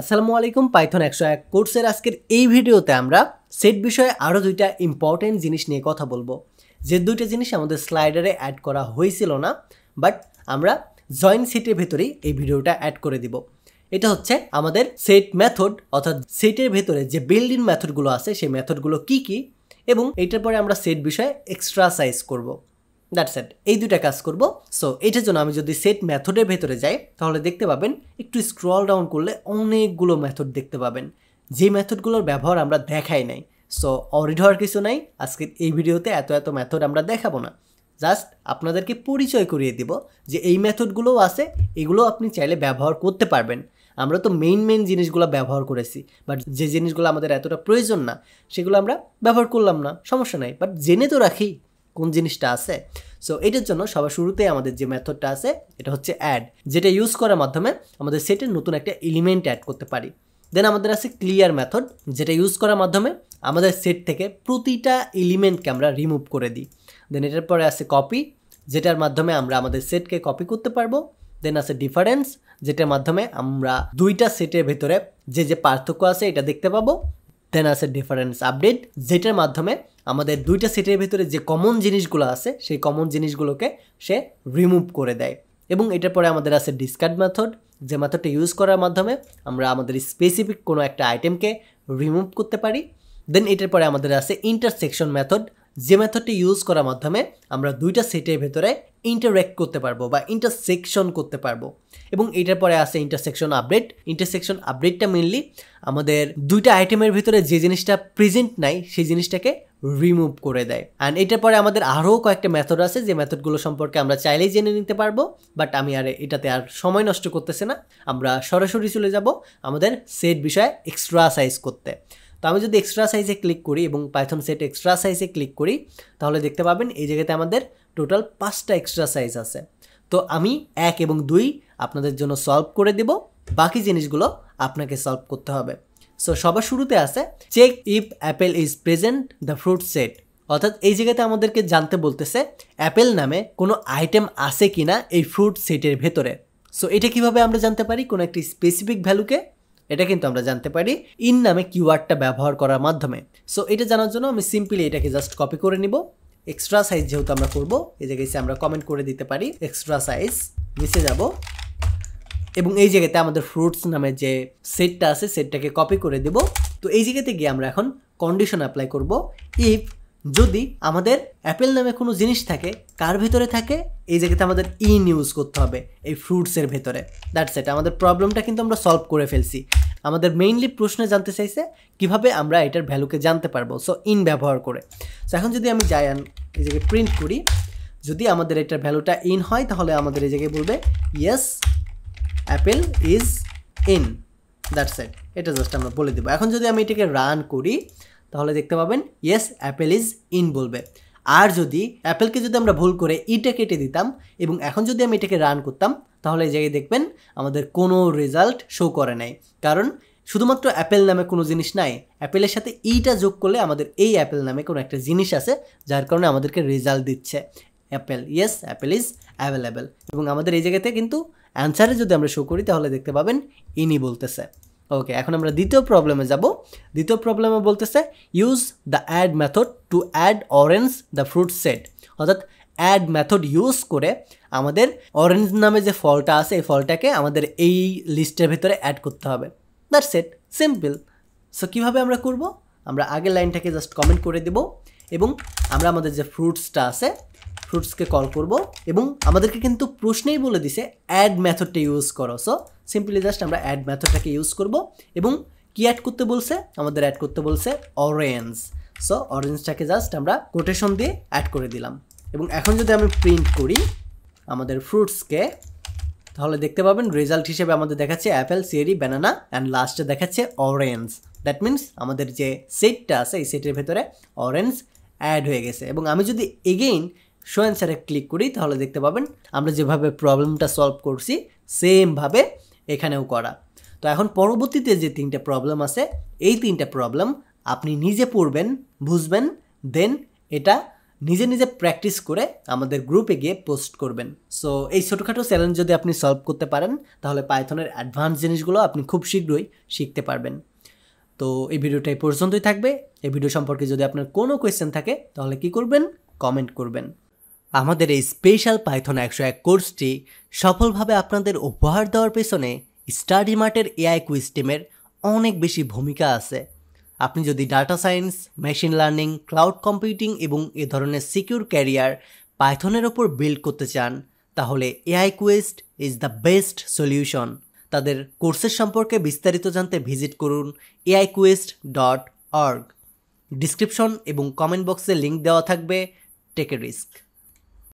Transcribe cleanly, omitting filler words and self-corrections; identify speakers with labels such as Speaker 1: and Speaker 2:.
Speaker 1: আসসালামু আলাইকুম পাইথন 101 কোর্সের আজকের এই ভিডিওতে আমরা সেট বিষয়ে আরও দুইটা ইম্পর্টেন্ট জিনিস নিয়ে কথা বলবো। যে দুইটা জিনিস আমাদের স্লাইডারে অ্যাড করা হয়েছিল না, বাট আমরা জয়েন সেটের ভেতরেই এই ভিডিওটা অ্যাড করে দিব। এটা হচ্ছে আমাদের সেট মেথড, অর্থাৎ সেটের ভেতরে যে বিল্ড ইন মেথডগুলো আছে সেই মেথডগুলো কি কি, এবং এইটার পরে আমরা সেট বিষয়ে এক্সট্রা সাইজ করব। দ্যাটস ইট, এই দুইটা কাজ করব। সো এটার জন্য আমি যদি সেট মেথডের ভেতরে যাই তাহলে দেখতে পাবেন একটু স্ক্রল ডাউন করলে অনেকগুলো মেথড দেখতে পাবেন, যে মেথডগুলোর ব্যবহার আমরা দেখাই নাই। সো অরিড হওয়ার কিছু নাই, আজকের এই ভিডিওতে এত মেথড আমরা দেখাবো না, জাস্ট আপনাদেরকে পরিচয় করিয়ে দিব যে এই মেথডগুলোও আছে, এগুলো আপনি চাইলে ব্যবহার করতে পারবেন। আমরা তো মেইন জিনিসগুলো ব্যবহার করেছি, বাট যে জিনিসগুলো আমাদের এতটা প্রয়োজন না সেগুলো আমরা ব্যবহার করলাম না, সমস্যা নাই, বাট জেনে তো রাখি কোন জিনিসটা আছে। সো এটার জন্য সবার শুরুতেই আমাদের যে মেথডটা আছে এটা হচ্ছে অ্যাড, যেটা ইউজ করার মাধ্যমে আমাদের সেটের নতুন একটা এলিমেন্ট অ্যাড করতে পারি। দেন আমাদের আছে ক্লিয়ার মেথড, যেটা ইউজ করার মাধ্যমে আমাদের সেট থেকে প্রতিটা এলিমেন্টকে আমরা রিমুভ করে দিই। দেন এটার পরে আছে কপি, যেটার মাধ্যমে আমরা আমাদের সেটকে কপি করতে পারবো। দেন আছে ডিফারেন্স, যেটার মাধ্যমে আমরা দুইটা সেটের ভেতরে যে পার্থক্য আছে এটা দেখতে পাবো। দেন আছে ডিফারেন্স আপডেট, যেটার মাধ্যমে আমাদের দুইটা সেটের ভিতরে যে কমন জিনিসগুলো আছে সেই কমন জিনিসগুলোকে সে রিমুভ করে দেয়। এবং এটার পরে আমাদের আছে ডিসকার্ড মেথড, যে মেথডটা ইউজ করার মাধ্যমে আমরা আমাদের স্পেসিফিক কোনো একটা আইটেমকে রিমুভ করতে পারি। দেন এটার পরে আমাদের আছে ইন্টারসেকশন মেথড, যে মেথডটি ইউজ করার মাধ্যমে আমরা দুইটা সেটের ভেতরে ইন্টারঅ্যাক্ট করতে পারবো বা ইন্টারসেকশন করতে পারবো। এবং এটার পরে আছে ইন্টারসেকশন আপডেট। ইন্টারসেকশন আপডেটটা মেনলি আমাদের দুইটা আইটেমের ভিতরে যে জিনিসটা প্রেজেন্ট নাই সেই জিনিসটাকে রিমুভ করে দেয়। অ্যান্ড এটার পরে আমাদের আরও কয়েকটা মেথড আছে, যে মেথডগুলো সম্পর্কে আমরা চাইলেই জেনে নিতে পারবো, বাট আমি এটাতে আর সময় নষ্ট করতেছি না, আমরা সরাসরি চলে যাব আমাদের সেট বিষয়ে এক্সট্রা সাইজ করতে। তো আমি যদি এক্সট্রা সাইজে ক্লিক করি এবং পাইথন সেট এক্সট্রা সাইজে ক্লিক করি তাহলে দেখতে পাবেন এই জায়গাতে আমাদের টোটাল 5টা এক্সট্রা সাইজ আছে। তো আমি 1 এবং 2 আপনাদের জন্য সলভ করে দেব, বাকি জিনিসগুলো আপনাকে সলভ করতে হবে। সো সবার শুরুতে আছে check if apple is present the fruit set, অর্থাৎ এই জায়গাতে আমাদেরকে জানতে বলতেছে অ্যাপেল নামে কোনো আইটেম আছে কিনা এই ফ্রুট সেটের ভেতরে। সো এটা কিভাবে আমরা জানতে পারি কোনো একটি স্পেসিফিক ভ্যালুকে? এটা কিন্তু আমরা জানতে পারি ইন নামে কিওয়ার্ডটা ব্যবহার করার মাধ্যমে। সো এটা জানার জন্য আমি সিম্পলি এটাকে জাস্ট কপি করে নিব। এক্সট্রা সাইজ যেহেতু আমরা করব, এই জায়গায় আমরা কমেন্ট করে দিতে পারি এক্সট্রা সাইজ, নিচে যাব এবং এই জায়গাতে আমাদের ফ্রুটস নামে যে সেটটা আছে সেটটাকে কপি করে দেব। তো এই জায়গাতে গিয়ে আমরা এখন কন্ডিশন অ্যাপ্লাই করব। ইফ যদি আমাদের অ্যাপেল নামে কোনো জিনিস থাকে, কার ভেতরে থাকে? এই জায়গাতে আমাদের ইন ইউজ করতে হবে এই ফ্রুটসের ভেতরে। দ্যাটস ইট, আমাদের প্রবলেমটা কিন্তু আমরা সলভ করে ফেলছি। আমাদের মেইনলি প্রশ্নে জানতে চাইছে কিভাবে আমরা এটার ভ্যালুকে জানতে পারবো, সো ইন ব্যবহার করে। সো এখন যদি আমি যাই এই জায়গায় প্রিন্ট করি, যদি আমাদের এটার ভ্যালুটা ইন হয় তাহলে আমাদের এই জায়গায় বলবে yes Apple is in. That's it, এটা জাস্ট আমরা বলে দেবো। এখন যদি আমি এটাকে রান করি তাহলে দেখতে পাবেন ইয়েস অ্যাপেল ইজ ইন বলবে। আর যদি অ্যাপেলকে যদি আমরা ভুল করে ইটা কেটে দিতাম এবং এখন যদি আমি এটাকে রান করতাম তাহলে এই জায়গায় দেখবেন আমাদের কোনো রেজাল্ট শো করে নাই, কারণ শুধুমাত্র অ্যাপেল নামে কোনো জিনিস নাই, অ্যাপেলের সাথে ইটা যোগ করলে আমাদের এই অ্যাপেল নামে কোনো একটা জিনিস আছে যার কারণে আমাদেরকে রেজাল্ট দিচ্ছে Apple, yes Apple is available. এবং আমাদের এই জায়গাতে কিন্তু অ্যান্সারে যদি আমরা শো করি তাহলে দেখতে পাবেন ইনই বলতেছে। ওকে, এখন আমরা দ্বিতীয় প্রবলেমে যাব। দ্বিতীয় প্রবলেমে বলতেছে use the add method to add orange the fruit set, অর্থাৎ অ্যাড মেথড ইউজ করে আমাদের অরেঞ্জ নামে যে ফলটা আছে এই ফলটাকে আমাদের এই লিস্টের ভিতরে অ্যাড করতে হবে। That's it, simple. সো কীভাবে আমরা করব? আমরা আগের লাইনটাকে জাস্ট কমেন্ট করে দেব এবং আমরা আমাদের যে ফ্রুটসটা আছে ফ্রুটসকে কল করব এবং আমাদেরকে কিন্তু প্রশ্নেই বলে দিছে অ্যাড মেথডটা ইউজ করো। সো সিম্পলি জাস্ট আমরা অ্যাড মেথডটাকে ইউজ করব এবং কি অ্যাড করতে বলছে? আমাদের অ্যাড করতে বলছে অরেঞ্জ। সো অরেঞ্জটাকে জাস্ট আমরা কোটেশন দিয়ে অ্যাড করে দিলাম এবং এখন যদি আমি প্রিন্ট করি আমাদের ফ্রুটসকে তাহলে দেখতে পাবেন রেজাল্ট হিসেবে আমাদের দেখাচ্ছে অ্যাপেল, চেরি, ব্যানানা অ্যান্ড লাস্টে দেখাচ্ছে অরেঞ্জ। দ্যাট মিনস আমাদের যে সেটটা আছে এই সেটের ভেতরে অরেঞ্জ অ্যাড হয়ে গেছে। এবং আমি যদি এগেইন শো অ্যান্সারে ক্লিক করি তাহলে দেখতে পাবেন আমরা যেভাবে প্রবলেমটা সলভ করছি সেমভাবে এখানেও করা। তো এখন পরবর্তীতে যে 3টা প্রবলেম আছে এই 3টা প্রবলেম আপনি নিজে পড়বেন, বুঝবেন, দেন এটা নিজে নিজে প্র্যাকটিস করে আমাদের গ্রুপে গিয়ে পোস্ট করবেন। সো এই ছোটোখাটো চ্যালেঞ্জ যদি আপনি সলভ করতে পারেন তাহলে পাইথনের অ্যাডভান্স জিনিসগুলো আপনি খুব শীঘ্রই শিখতে পারবেন। তো এই ভিডিওটা এই পর্যন্তই থাকবে। এই ভিডিও সম্পর্কে যদি আপনার কোনো কোয়েশ্চেন থাকে তাহলে কি করবেন, কমেন্ট করবেন। আমাদের এই স্পেশাল পাইথন 101 কোর্সটি সফলভাবে আপনাদের উপহার দেওয়ার পেছনে স্টাডি মার্টের এআই কুইজ টিমের অনেক বেশি ভূমিকা আছে। আপনি যদি data science, machine learning, cloud computing এবং এ ধরনের সিকিউর ক্যারিয়ার পাইথনের ওপর বিল্ড করতে চান তাহলে aiQuest is the best solution. তাদের কোর্সের সম্পর্কে বিস্তারিত জানতে ভিজিট করুন aiQuest.org। ডিসক্রিপশন এবং কমেন্ট বক্সে লিঙ্ক দেওয়া থাকবে। Take a risk.